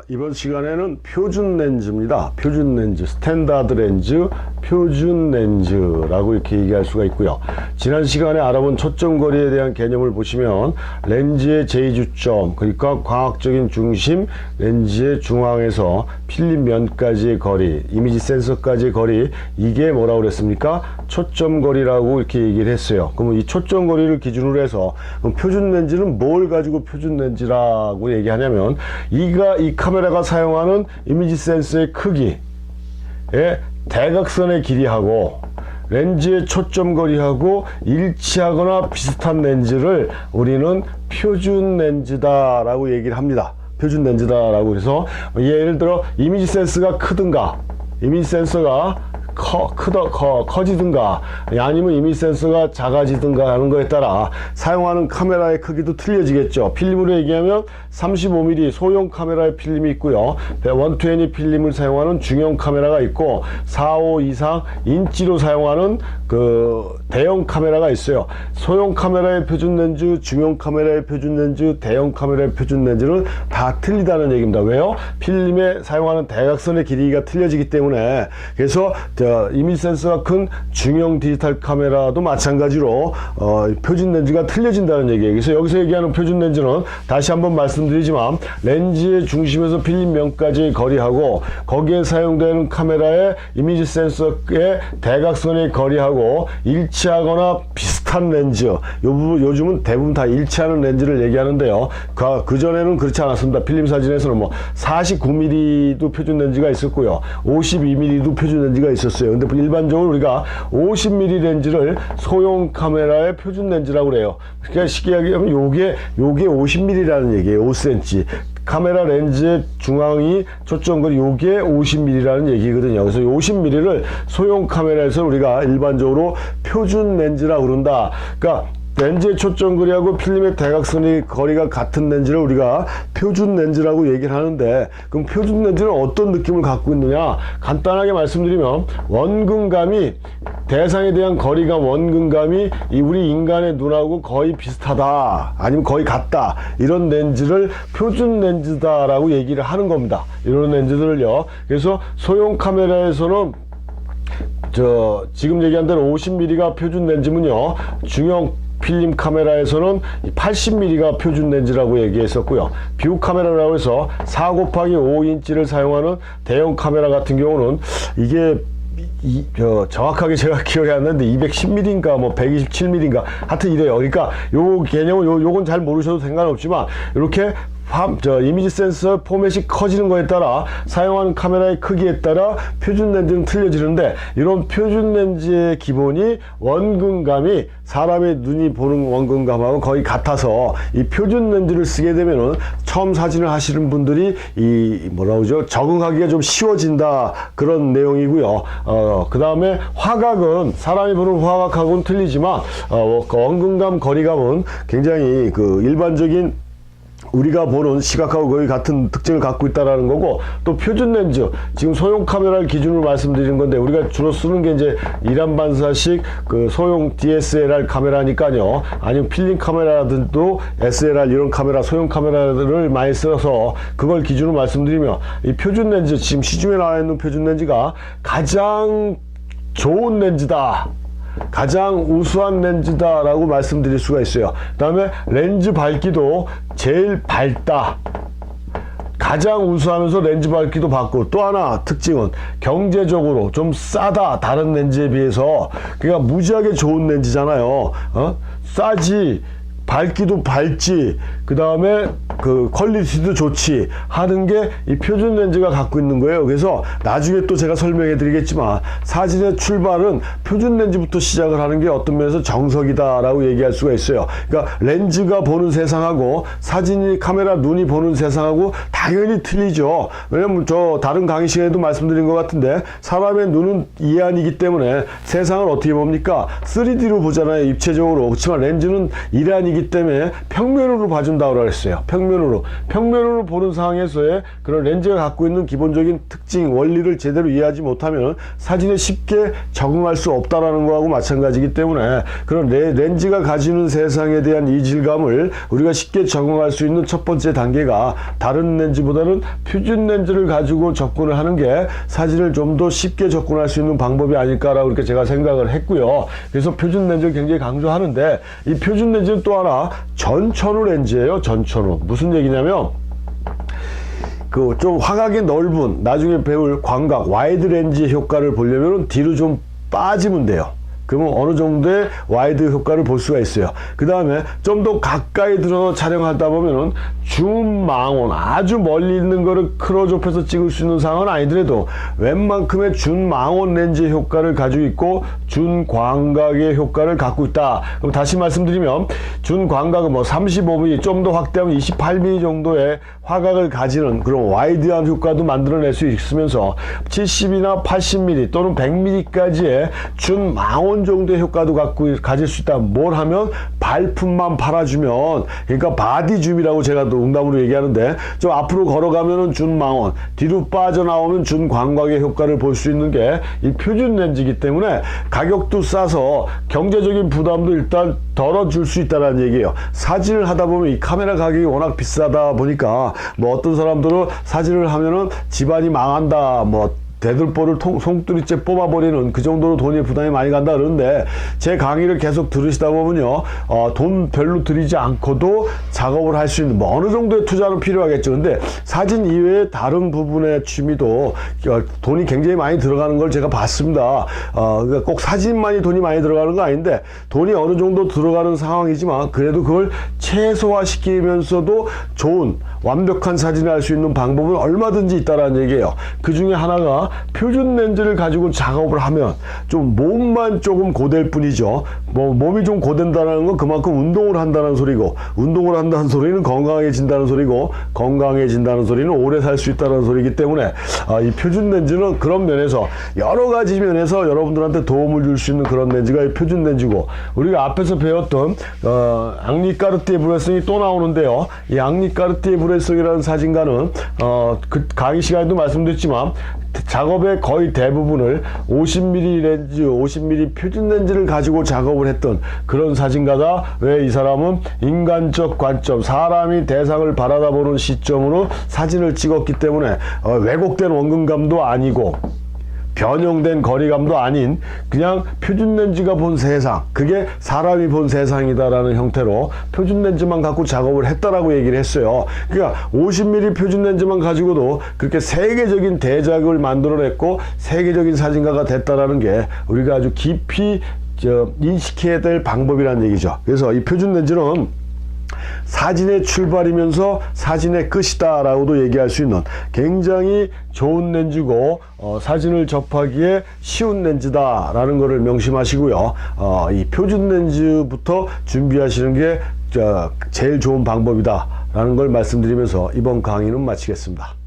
이번 시간에는 표준 렌즈입니다. 표준 렌즈, 스탠다드 렌즈, 표준 렌즈라고 이렇게 얘기할 수가 있고요. 지난 시간에 알아본 초점거리에 대한 개념을 보시면 렌즈의 제2주점, 그러니까 광학적인 중심, 렌즈의 중앙에서 필름 면까지의 거리, 이미지 센서까지의 거리, 이게 뭐라고 그랬습니까? 초점거리라고 이렇게 얘기를 했어요. 그러면 이 초점거리를 기준으로 해서 그럼 표준 렌즈는 뭘 가지고 표준 렌즈라고 얘기하냐면 이 카메라가 사용하는 이미지 센서의 크기에 대각선의 길이하고 렌즈의 초점거리하고 일치하거나 비슷한 렌즈를 우리는 표준 렌즈다라고 얘기를 합니다. 표준 렌즈다라고 해서 예를 들어 이미지 센서가 크든가 이미지 센서가 커지든가 아니면 이미지 센서가 작아지든가 하는 거에 따라 사용하는 카메라의 크기도 틀려지겠죠. 필름으로 얘기하면 35mm 소형 카메라의 필름이 있고요. 120 필름을 사용하는 중형 카메라가 있고 4.5 이상 인치로 사용하는 그 대형 카메라가 있어요. 소형 카메라의 표준 렌즈, 중형 카메라의 표준 렌즈, 대형 카메라의 표준 렌즈는 다 틀리다는 얘기입니다. 왜요? 필름에 사용하는 대각선의 길이가 틀려지기 때문에. 그래서 이미지 센서가 큰 중형 디지털 카메라도 마찬가지로 표준 렌즈가 틀려진다는 얘기예요. 그래서 여기서 얘기하는 표준 렌즈는 다시 한번 말씀드리지만 렌즈의 중심에서 필름 면까지의 거리하고 거기에 사용되는 카메라의 이미지 센서의 대각선의 거리하고 일치하거나 비슷한 렌즈, 요즘은 대부분 다 일치하는 렌즈를 얘기하는데요. 그전에는 그렇지 않았습니다. 필름 사진에서는 뭐 49mm도 표준 렌즈가 있었고요. 52mm도 표준 렌즈가 있었어요. 근데 일반적으로 우리가 50mm 렌즈를 소형 카메라의 표준 렌즈라고 그래요. 그러니까 쉽게 얘기하면 요게 50mm라는 얘기예요. 5cm. 카메라 렌즈의 중앙이 초점거리 요게 50mm라는 얘기거든요. 그래서 50mm를 소형 카메라에서 우리가 일반적으로 표준 렌즈라고 그런다. 그러니까 렌즈의 초점거리하고 필름의 대각선의 거리가 같은 렌즈를 우리가 표준 렌즈라고 얘기를 하는데, 그럼 표준 렌즈는 어떤 느낌을 갖고 있느냐? 간단하게 말씀드리면 원근감이, 대상에 대한 거리가 원근감이 우리 인간의 눈하고 거의 비슷하다 아니면 거의 같다, 이런 렌즈를 표준 렌즈다라고 얘기를 하는 겁니다. 이런 렌즈들을요. 그래서 소형 카메라에서는 지금 얘기한 대로 50mm가 표준 렌즈면요, 중형 필름 카메라에서는 80mm가 표준 렌즈라고 얘기했었고요. 뷰 카메라라고 해서 4x5인치를 사용하는 대형 카메라 같은 경우는 이게 정확하게 제가 기억이 안 나는데 210mm인가 뭐 127mm인가 하여튼 이래요. 그러니까 요 개념은 요건 잘 모르셔도 상관없지만 이렇게 이미지 센서 포맷이 커지는 거에 따라 사용하는 카메라의 크기에 따라 표준 렌즈는 틀려지는데, 이런 표준 렌즈의 기본이 원근감이 사람의 눈이 보는 원근감하고 거의 같아서 이 표준 렌즈를 쓰게 되면은 처음 사진을 하시는 분들이 적응하기가 좀 쉬워진다, 그런 내용이고요. 그 다음에 화각은 사람이 보는 화각하고는 틀리지만 원근감 거리감은 굉장히 일반적인 우리가 보는 시각하고 거의 같은 특징을 갖고 있다라는 거고, 또 표준 렌즈, 지금 소형 카메라를 기준으로 말씀드리는 건데 우리가 주로 쓰는 게 이제 일안 반사식 소형 DSLR 카메라니까요. 아니면 필름 카메라들도 SLR 이런 카메라, 소형 카메라들을 많이 써서 그걸 기준으로 말씀드리면 이 표준 렌즈, 지금 시중에 나와 있는 표준 렌즈가 가장 좋은 렌즈다, 가장 우수한 렌즈다라고 말씀드릴 수가 있어요. 그 다음에 렌즈 밝기도 제일 밝다, 가장 우수하면서 렌즈 밝기도 밝고, 또 하나 특징은 경제적으로 좀 싸다, 다른 렌즈에 비해서. 그러니까 무지하게 좋은 렌즈잖아요. 싸지, 밝기도 밝지, 그 다음에 퀄리티도 좋지 하는 게 이 표준 렌즈가 갖고 있는 거예요. 그래서 나중에 또 제가 설명해 드리겠지만 사진의 출발은 표준 렌즈부터 시작을 하는 게 어떤 면에서 정석이다 라고 얘기할 수가 있어요. 그러니까 렌즈가 보는 세상하고 사진이, 카메라 눈이 보는 세상하고 당연히 틀리죠. 왜냐면 다른 강의 시간에도 말씀드린 것 같은데 사람의 눈은 이안이기 때문에 세상을 어떻게 봅니까? 3D로 보잖아요, 입체적으로. 그렇지만 렌즈는 일안이기 아니기 때문에 평면으로 봐준다고 그랬어요. 평면으로 보는 상황에서의 그런 렌즈가 갖고 있는 기본적인 특징, 원리를 제대로 이해하지 못하면 사진에 쉽게 적응할 수 없다라는 거하고 마찬가지이기 때문에 그런 렌즈가 가지는 세상에 대한 이질감을 우리가 쉽게 적응할 수 있는 첫 번째 단계가 다른 렌즈보다는 표준 렌즈를 가지고 접근을 하는 게 사진을 좀 더 쉽게 접근할 수 있는 방법이 아닐까라고 이렇게 제가 생각을 했고요. 그래서 표준 렌즈를 굉장히 강조하는데, 이 표준 렌즈는 또 하나 전천후 렌즈예요. 전천후. 무슨 얘기냐면 그 좀 화각이 넓은, 나중에 배울 광각 와이드 렌즈의 효과를 보려면 뒤로 좀 빠지면 돼요. 그러면 어느 정도의 와이드 효과를 볼 수가 있어요. 그 다음에 좀 더 가까이 들어서 촬영하다 보면은 준망원, 아주 멀리 있는 거를 크로즈업해서 찍을 수 있는 상황은 아니더라도 웬만큼의 준망원 렌즈의 효과를 가지고 있고 준광각의 효과를 갖고 있다. 그럼 다시 말씀드리면 준광각은 뭐 35mm, 좀 더 확대하면 28mm 정도의 화각을 가지는 그런 와이드한 효과도 만들어낼 수 있으면서 70이나 80mm 또는 100mm까지의 준망원 정도의 효과도 가질 수 있다. 뭘 하면 발품만 팔아주면, 그러니까 바디줌이라고 제가 또 농담으로 얘기하는데, 좀 앞으로 걸어가면은 준망원, 뒤로 빠져나오면 준광각의 효과를 볼 수 있는 게 이 표준 렌즈이기 때문에 가격도 싸서 경제적인 부담도 일단 덜어줄 수 있다는 얘기예요. 사진을 하다 보면 이 카메라 가격이 워낙 비싸다 보니까 뭐 어떤 사람들은 사진을 하면은 집안이 망한다, 뭐 대들보를 송두리째 뽑아버리는 그 정도로 돈이 부담이 많이 간다 그러는데, 제 강의를 계속 들으시다 보면요, 돈 별로 들이지 않고도 작업을 할 수 있는, 뭐 어느 정도의 투자는 필요하겠죠. 근데 사진 이외에 다른 부분의 취미도 돈이 굉장히 많이 들어가는 걸 제가 봤습니다. 그러니까 꼭 사진만이 돈이 많이 들어가는 거 아닌데, 돈이 어느 정도 들어가는 상황이지만 그래도 그걸 최소화시키면서도 좋은 완벽한 사진을 할 수 있는 방법은 얼마든지 있다라는 얘기예요. 그 중에 하나가 표준 렌즈를 가지고 작업을 하면 좀 몸만 조금 고될 뿐이죠. 뭐 몸이 좀 고된다는 건 그만큼 운동을 한다는 소리고, 운동을 한다는 소리는 건강해진다는 소리고, 건강해진다는 소리는 오래 살 수 있다는 소리이기 때문에 이 표준 렌즈는 그런 면에서 여러 가지 면에서 여러분들한테 도움을 줄 수 있는 그런 렌즈가 이 표준 렌즈고, 우리가 앞에서 배웠던 앙리 까르띠에 브레송이 또 나오는데요. 이 앙리 까르띠에 브레송이라는 사진가는 그 강의 시간에도 말씀드렸지만 작업의 거의 대부분을 50mm 렌즈, 50mm 표준 렌즈를 가지고 작업을 했던 그런 사진가다. 왜 이 사람은 인간적 관점, 사람이 대상을 바라다보는 시점으로 사진을 찍었기 때문에 왜곡된 원근감도 아니고 변형된 거리감도 아닌 그냥 표준 렌즈가 본 세상, 그게 사람이 본 세상이다라는 형태로 표준 렌즈만 갖고 작업을 했다라고 얘기를 했어요. 그러니까 50mm 표준 렌즈만 가지고도 그렇게 세계적인 대작을 만들어냈고 세계적인 사진가가 됐다라는 게 우리가 아주 깊이 인식해야 될 방법이라는 얘기죠. 그래서 이 표준 렌즈는 사진의 출발이면서 사진의 끝이다 라고도 얘기할 수 있는 굉장히 좋은 렌즈고, 사진을 접하기에 쉬운 렌즈다 라는 것을 명심하시고요. 이 표준 렌즈부터 준비하시는 게 제일 좋은 방법이다 라는 걸 말씀드리면서 이번 강의는 마치겠습니다.